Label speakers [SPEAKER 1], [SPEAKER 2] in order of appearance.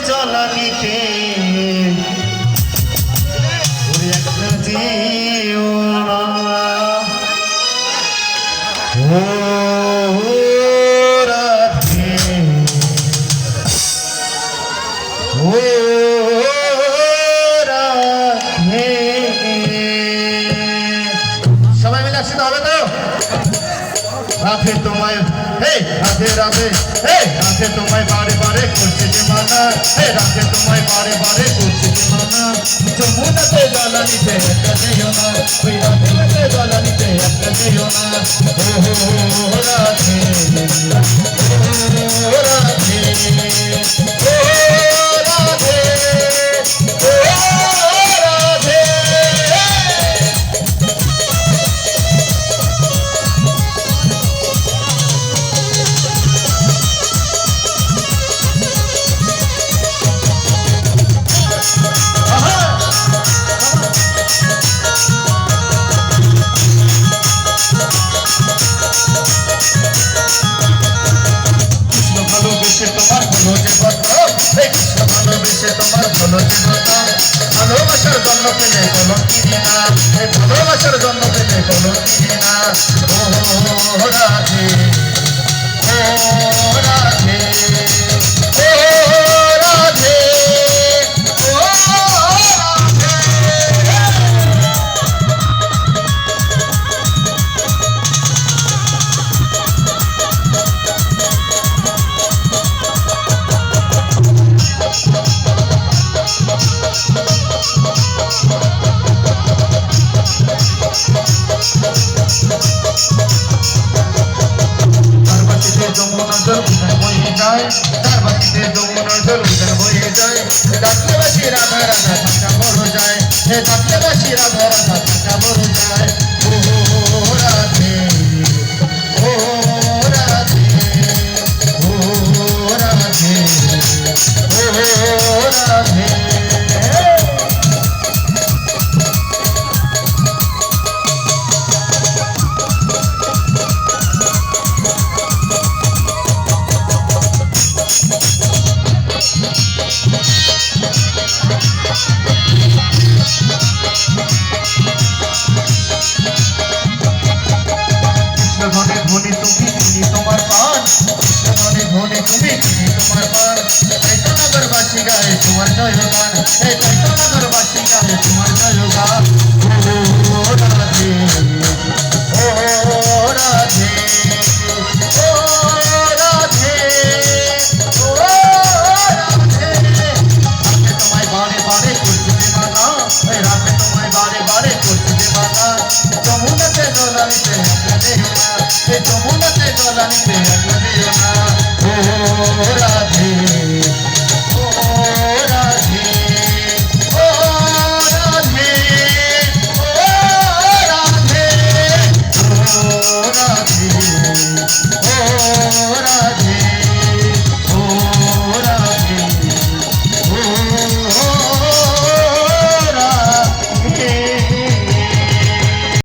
[SPEAKER 1] জ্বালানিতে একটা দিও না। ও রাধে ও রাধে। সবাই মিলে একসাথে হবে তো? রাধে তোমায় হে রাধে রাধে হে রাধে তোমায় বারে বারে করছে যে মানা, হে রাধে তোমায় বারে বারে করছে যে মানা। যমুনাতে জ্বালানিতে একটা যেও না, ওই রাধেতে জ্বালানিতে একটা যেও না। ও রাধে ও রাধে ও রাধে ও রাধে। ভালোবাসার জন্ম পেলে কলম কিনে না, ভালোবাসার জন্ম পেলে কলম কিনে না। ও রাধে ও রাধে ও রাধে ও রাধে। যমুনার জল উধার বয়ে যায়, তার বাটিতে যমুনার জল উধার বয়ে যায়। ডাকলে বাসি রাধা রাধা থাকা বড় যায়, হে ডাকলে বাসি রাধা রাধা থাকা বড় যায়। ও রাধে ও রাধে ও রাধে ও রাধে। ধনে ধনে তুমি কিনি তোমার পান, ধনে ধনে তুমি কিনি তোমার পান। নগরবাসী গায়ে তোমার জয় গান,